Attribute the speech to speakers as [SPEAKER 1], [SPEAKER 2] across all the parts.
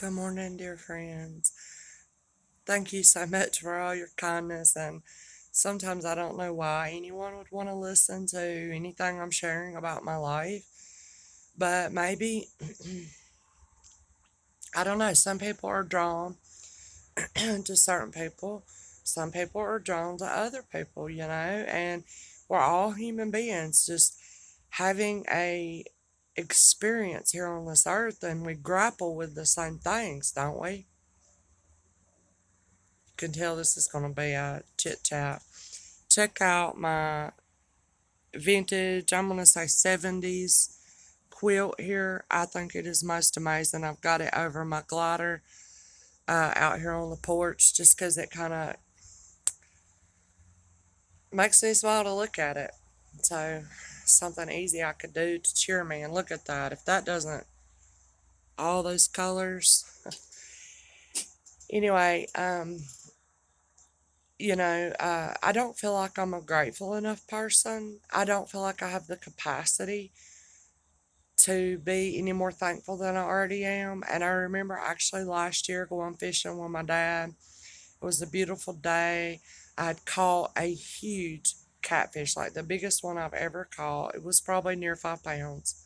[SPEAKER 1] Good morning, dear friends. Thank you so much for all your kindness. And sometimes I don't know why anyone would want to listen to anything I'm sharing about my life, but maybe, I don't know, some people are drawn to certain people, some people are drawn to other people, and we're all human beings just having a experience here on this earth, and we grapple with the same things, don't we? Can tell this is going to be a chit chat. Check out my vintage, I'm going to say 70s quilt here. I think it is most amazing. I've got it over my glider out here on the porch just because it kind of makes me smile to look at it. So, something easy I could do to cheer me. And look at that. If that doesn't, all those colors. Anyway, I don't feel like I'm a grateful enough person. I don't feel like I have the capacity to be any more thankful than I already am. And I remember actually last year going fishing with my dad. It was a beautiful day. I had caught a huge catfish, like the biggest one I've ever caught. It was probably near 5 pounds.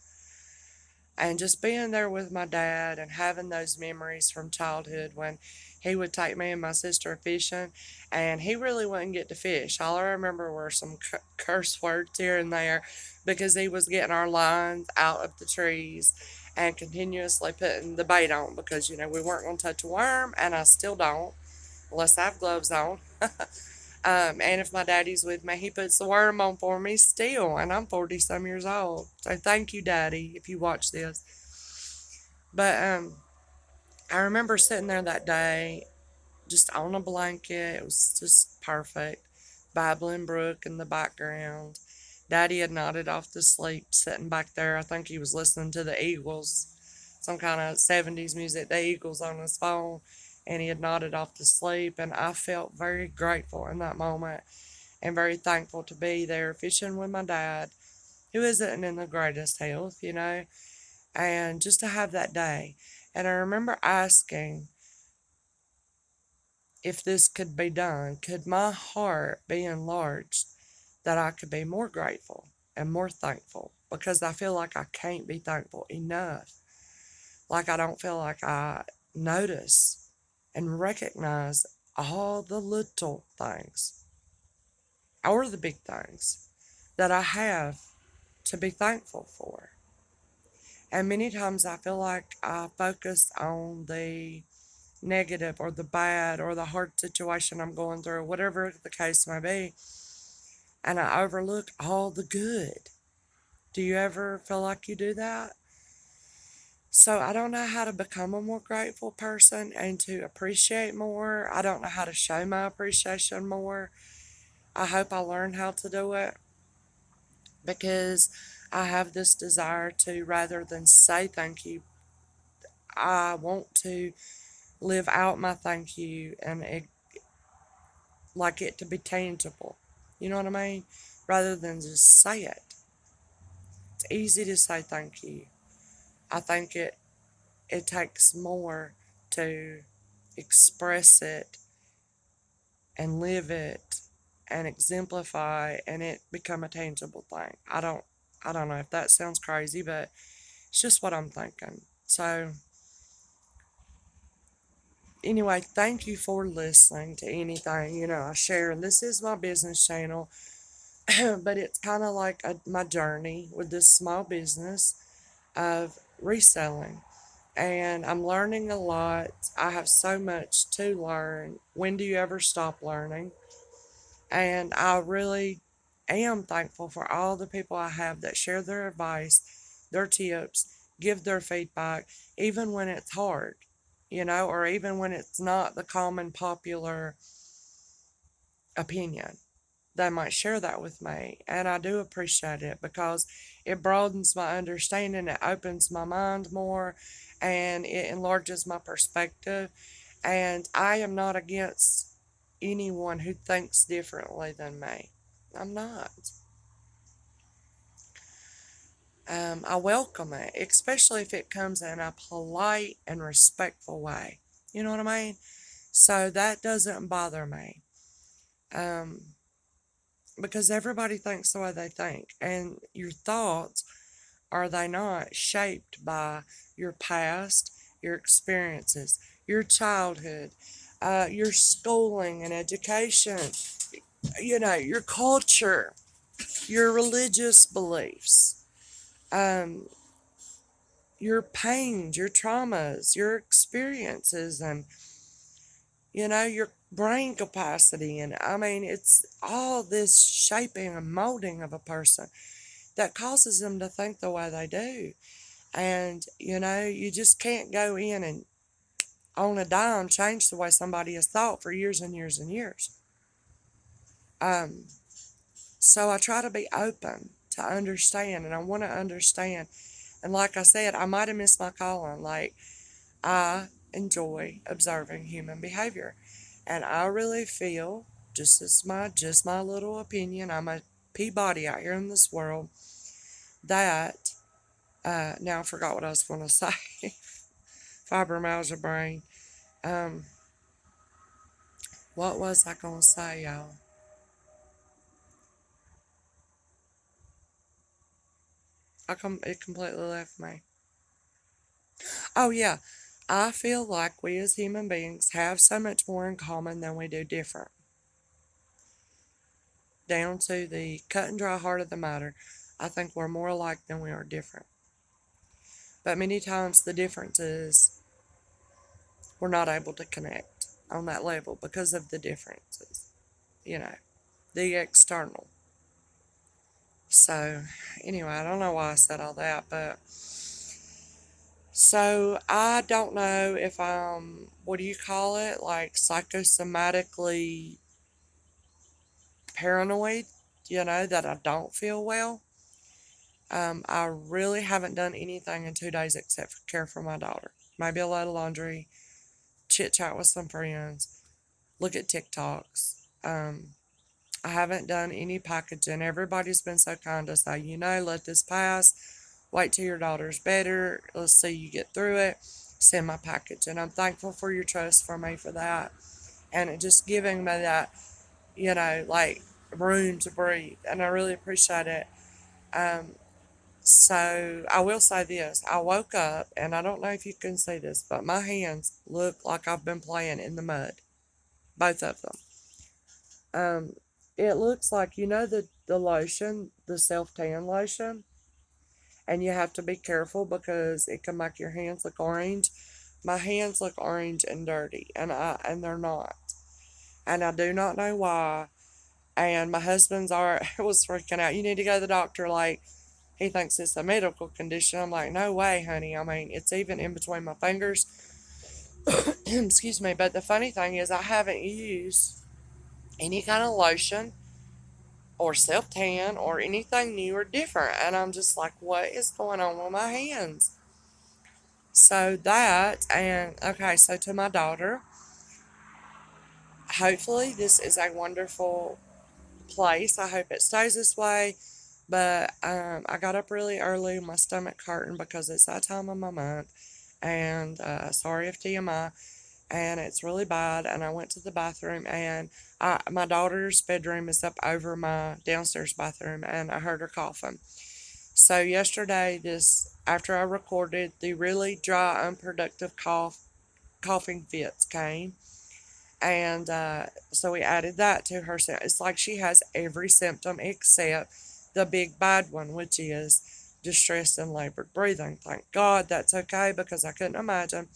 [SPEAKER 1] And just being there with my dad and having those memories from childhood when he would take me and my sister fishing, and he really wouldn't get to fish. All I remember were some curse words here and there because he was getting our lines out of the trees and continuously putting the bait on because, we weren't going to touch a worm, and I still don't unless I have gloves on. And if my daddy's with me, he puts the worm on for me still, and I'm 40 some years old. So thank you, Daddy, if you watch this. But I remember sitting there that day, just on a blanket. It was just perfect. Babbling brook in the background. Daddy had nodded off to sleep, sitting back there. I think he was listening to the Eagles, some kind of 70s music, the Eagles on his phone, and he had nodded off to sleep. And I felt very grateful in that moment and very thankful to be there fishing with my dad, who isn't in the greatest health, and just to have that day. And I remember asking if this could be done. Could my heart be enlarged that I could be more grateful and more thankful? Because I feel like I can't be thankful enough. Like I don't feel like I notice and recognize all the little things or the big things that I have to be thankful for. And many times I feel like I focus on the negative or the bad or the hard situation I'm going through, whatever the case may be, and I overlook all the good. Do you ever feel like you do that? So I don't know how to become a more grateful person and to appreciate more. I don't know how to show my appreciation more. I hope I learn how to do it because I have this desire to, rather than say thank you, I want to live out my thank you and like it to be tangible. You know what I mean? Rather than just say it. It's easy to say thank you. I think it takes more to express it and live it and exemplify and it become a tangible thing. I don't know if that sounds crazy, but it's just what I'm thinking. So anyway, thank you for listening to anything, I share. And this is my business channel, but it's kind of like my journey with this small business of reselling. And I'm learning a lot. I have so much to learn. When do you ever stop learning? And I really am thankful for all the people I have that share their advice, their tips, give their feedback, even when it's hard, or even when it's not the common popular opinion. They might share that with me. And I do appreciate it because it broadens my understanding, it opens my mind more, and it enlarges my perspective. And I am not against anyone who thinks differently than me. I'm not. I welcome it, especially if it comes in a polite and respectful way. You know what I mean? So that doesn't bother me. Um, because everybody thinks the way they think, and your thoughts, are they not, shaped by your past, your experiences, your childhood, your schooling and education, your culture, your religious beliefs, um, your pains, your traumas, your experiences, and your brain capacity. And I mean, it's all this shaping and molding of a person that causes them to think the way they do. And, you just can't go in and on a dime change the way somebody has thought for years and years and years. Um, so I try to be open to understand, and I want to understand. And like I said, I might have missed my calling. Like, I enjoy observing human behavior. And I really feel, just my little opinion, I'm a Peabody out here in this world, that now I forgot what I was going to say. Fibromyalgia brain. Um, what was I going to say, y'all? It completely left me. Oh, yeah. I feel like we as human beings have so much more in common than we do different. Down to the cut and dry heart of the matter, I think we're more alike than we are different. But many times the difference is we're not able to connect on that level because of the differences, you know, the external. So, anyway, I don't know why I said all that, but so I don't know if I'm, what do you call it? Like psychosomatically paranoid, that I don't feel well. I really haven't done anything in 2 days except for care for my daughter. Maybe a load of laundry, chit chat with some friends, look at TikToks. I haven't done any packaging. Everybody's been so kind to say, let this pass. Wait till your daughter's better. Let's see you get through it. Send my package. And I'm thankful for your trust for me for that. And it just giving me that, like room to breathe. And I really appreciate it. Um, so I will say this. I woke up, and I don't know if you can see this, but my hands look like I've been playing in the mud. Both of them. Um, it looks like, the lotion, the self-tan lotion, and you have to be careful because it can make your hands look orange. My hands look orange and dirty, and they're not. And I do not know why. And my husband's was freaking out. You need to go to the doctor. Like, he thinks it's a medical condition. I'm like, no way, honey. I mean, it's even in between my fingers. Excuse me. But the funny thing is, I haven't used any kind of lotion or self tan or anything new or different. And I'm just like, what is going on with my hands? So that, and okay, so to my daughter, hopefully this is a wonderful place. I hope it stays this way. But I got up really early, my stomach hurting because it's that time of my month. And sorry if TMI, and it's really bad. And I went to the bathroom, and my daughter's bedroom is up over my downstairs bathroom, and I heard her coughing. So yesterday, after I recorded, the really dry, unproductive coughing fits came, and so we added that to her. It's like she has every symptom except the big bad one, which is distress and labored breathing. Thank God that's okay, because I couldn't imagine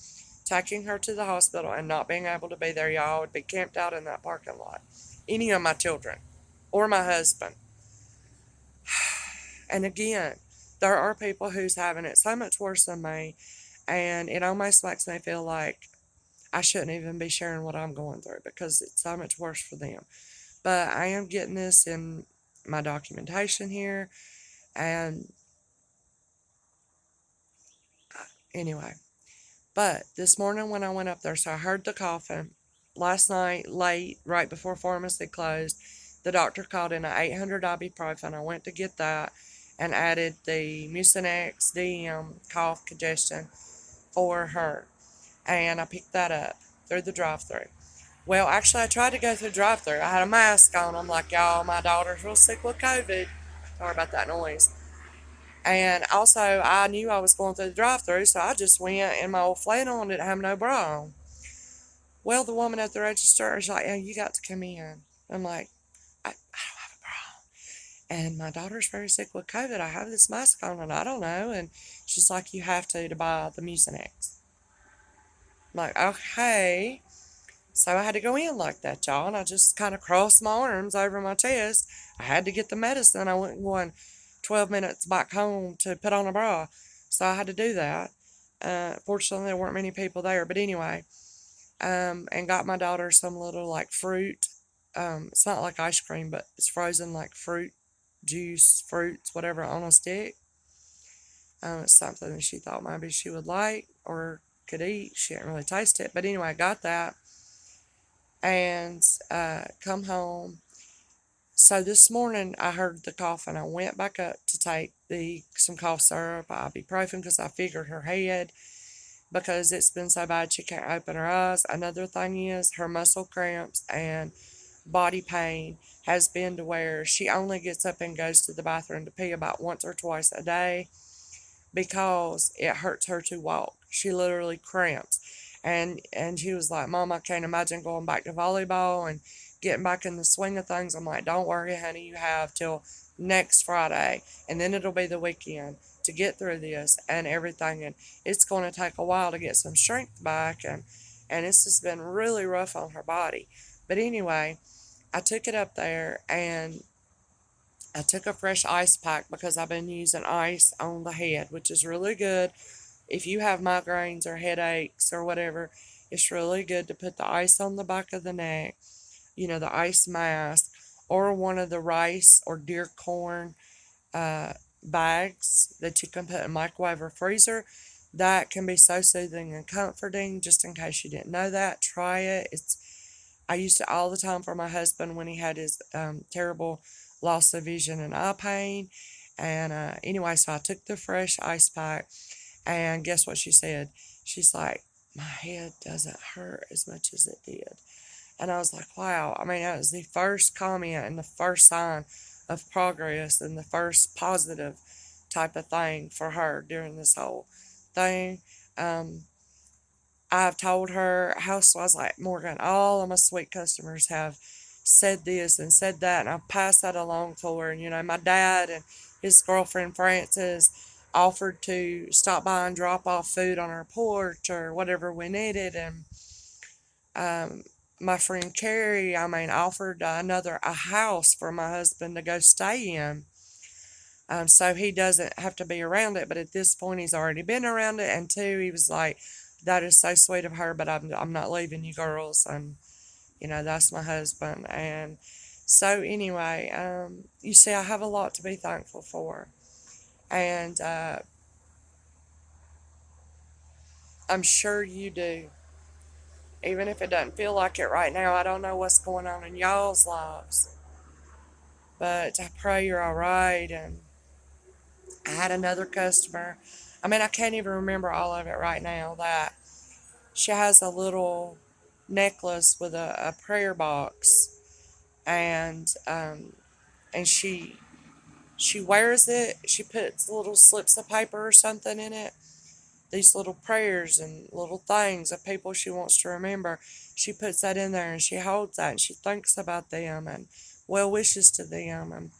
[SPEAKER 1] taking her to the hospital and not being able to be there. Y'all would be camped out in that parking lot. Any of my children or my husband. And again, there are people who's having it so much worse than me, and it almost makes me feel like I shouldn't even be sharing what I'm going through because it's so much worse for them. But I am getting this in my documentation here, and anyway. But this morning when I went up there, so I heard the coughing. Last night, late, right before pharmacy closed, the doctor called in an 800 ibuprofen. I went to get that, and added the Mucinex DM cough congestion for her. And I picked that up through the drive-through. Well, actually, I tried to go through the drive-through. I had a mask on. I'm like, y'all, my daughter's real sick with COVID. Sorry about that noise. And also, I knew I was going through the drive-through, so I just went in my old flannel and didn't have no bra on. Well, the woman at the register is like, "Yeah, you got to come in." I'm like, I don't have a bra. And my daughter's very sick with COVID. I have this mask on and I don't know. And she's like, "You have to buy the Mucinex." I'm like, okay. So I had to go in like that, y'all. And I just kind of crossed my arms over my chest. I had to get the medicine. I went going 12 minutes back home to put on a bra. So I had to do that. Fortunately, there weren't many people there. But anyway, and got my daughter some little like fruit. It's not like ice cream, but it's frozen like fruit juice, fruits, whatever on a stick. It's something that she thought maybe she would like or could eat. She didn't really taste it. But anyway, I got that and come home. So this morning I heard the cough and I went back up to take some cough syrup, ibuprofen, because I figured her head, because it's been so bad she can't open her eyes. Another thing is her muscle cramps and body pain has been to where she only gets up and goes to the bathroom to pee about once or twice a day because it hurts her to walk. She literally cramps. And she was like, "Mom, I can't imagine going back to volleyball and getting back in the swing of things." I'm like, "Don't worry, honey, you have till next Friday, and then it'll be the weekend to get through this and everything. And it's going to take a while to get some strength back, and it's just been really rough on her body." But anyway, I took it up there and I took a fresh ice pack because I've been using ice on the head, which is really good. If you have migraines or headaches or whatever, it's really good to put the ice on the back of the neck, the ice mask, or one of the rice or deer corn uh, bags that you can put in microwave or freezer. That can be so soothing and comforting. Just in case you didn't know that, try it. I used it all the time for my husband when he had his terrible loss of vision and eye pain. And anyway, so I took the fresh ice pack, and guess what she said? She's like, "My head doesn't hurt as much as it did." And I was like, wow. I mean, that was the first comment and the first sign of progress and the first positive type of thing for her during this whole thing. Um, I've told her, housewives like Morgan, all of my sweet customers have said this and said that, and I've passed that along to her. And, my dad and his girlfriend Frances offered to stop by and drop off food on our porch or whatever we needed. And um, my friend Carrie, offered a house for my husband to go stay in. So he doesn't have to be around it. But at this point, he's already been around it. And two, he was like, "That is so sweet of her, but I'm not leaving you girls." And, that's my husband. And so anyway, you see, I have a lot to be thankful for. And I'm sure you do. Even if it doesn't feel like it right now, I don't know what's going on in y'all's lives. But I pray you're all right. And I had another customer. I can't even remember all of it right now. That she has a little necklace with a prayer box, and she wears it. She puts little slips of paper or something in it. These little prayers and little things of people she wants to remember. She puts that in there and she holds that and she thinks about them and well wishes to them. And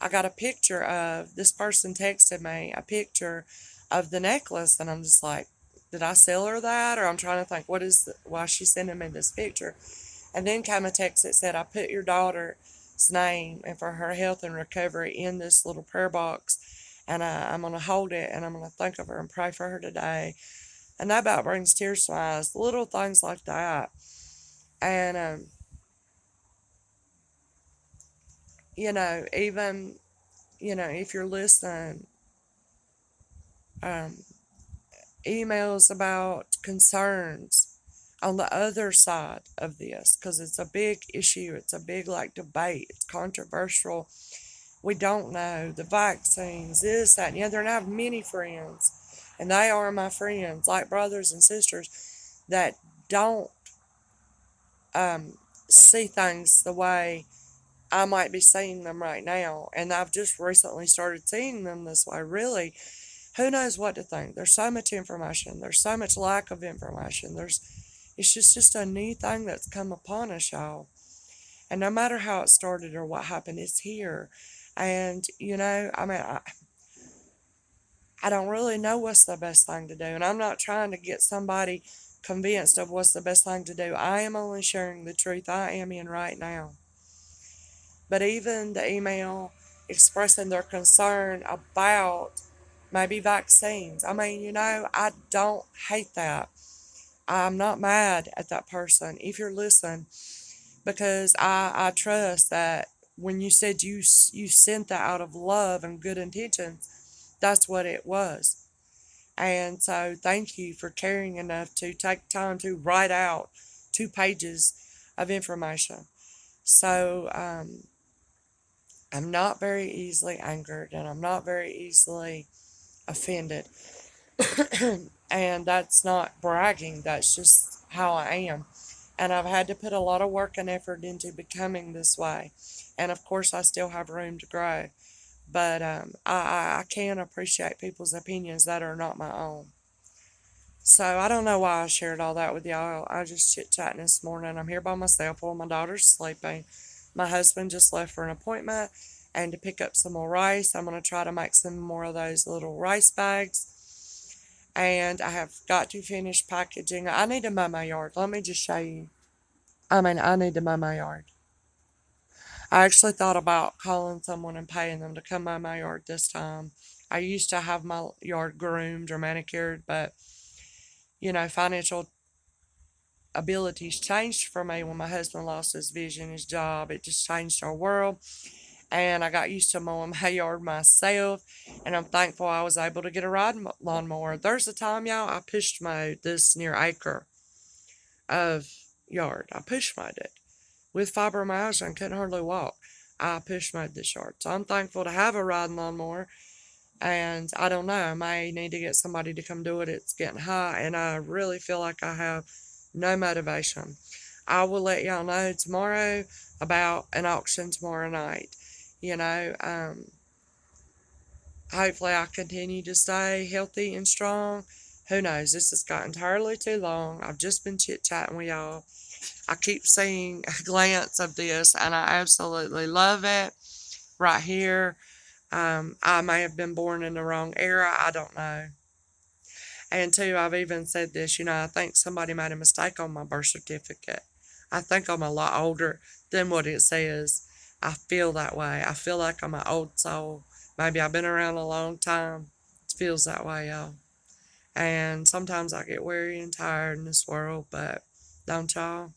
[SPEAKER 1] I got a picture of this person texted me a picture of the necklace, and I'm just like, did I sell her that? Or I'm trying to think, why she's sending me this picture? And then came a text that said, "I put your daughter's name and for her health and recovery in this little prayer box, and I'm going to hold it and I'm going to think of her and pray for her today." And that about brings tears to my eyes. Little things like that. And, even, if you're listening, um, emails about concerns on the other side of this, because it's a big issue. It's a big, debate. It's controversial we don't know, the vaccines, this, that, and the other. And I have many friends, and they are my friends, like brothers and sisters, that don't see things the way I might be seeing them right now. And I've just recently started seeing them this way. Really, who knows what to think? There's so much information. There's so much lack of information. It's just a new thing that's come upon us, y'all. And no matter how it started or what happened, it's here. And, I don't really know what's the best thing to do. And I'm not trying to get somebody convinced of what's the best thing to do. I am only sharing the truth I am in right now. But even the email expressing their concern about maybe vaccines, I don't hate that. I'm not mad at that person. If you're listening, because I trust that when you said you sent that out of love and good intentions, that's what it was. And so thank you for caring enough to take time to write out 2 pages of information. So I'm not very easily angered, and I'm not very easily offended. And that's not bragging, that's just how I am. And I've had to put a lot of work and effort into becoming this way. And of course, I still have room to grow. But I can appreciate people's opinions that are not my own. So I don't know why I shared all that with y'all. I just chit chatting this morning. I'm here by myself while my daughter's sleeping. My husband just left for an appointment and to pick up some more rice. I'm going to try to make some more of those little rice bags. And I have got to finish packaging. I need to mow my yard. Let me just show you. I need to mow my yard. I actually thought about calling someone and paying them to come mow my yard this time. I used to have my yard groomed or manicured, but financial abilities changed for me when my husband lost his vision, his job. It just changed our world. And I got used to mowing my yard myself. And I'm thankful I was able to get a ride lawnmower. There's a time, y'all, I push mowed this near acre of yard. I push mowed it with fibromyalgia and couldn't hardly walk. I push mowed this yard. So I'm thankful to have a riding lawnmower. And I don't know, I may need to get somebody to come do it. It's getting hot, and I really feel like I have no motivation. I will let y'all know tomorrow about an auction tomorrow night. Hopefully I continue to stay healthy and strong. Who knows? This has got entirely too long. I've just been chit-chatting with y'all. I keep seeing a glance of this, and I absolutely love it right here. I may have been born in the wrong era. I don't know. And two, I've even said this, I think somebody made a mistake on my birth certificate. I think I'm a lot older than what it says. I feel that way. I feel like I'm an old soul. Maybe I've been around a long time. It feels that way, y'all. And sometimes I get weary and tired in this world, but don't y'all?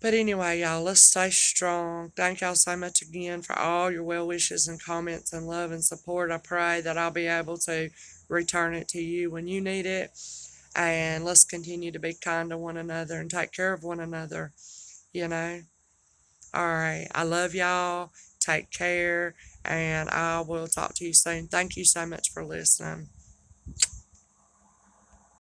[SPEAKER 1] But anyway, y'all, let's stay strong. Thank y'all so much again for all your well wishes and comments and love and support. I pray that I'll be able to return it to you when you need it. And let's continue to be kind to one another and take care of one another, you know. All right. I love y'all. Take care. And I will talk to you soon. Thank you so much for listening.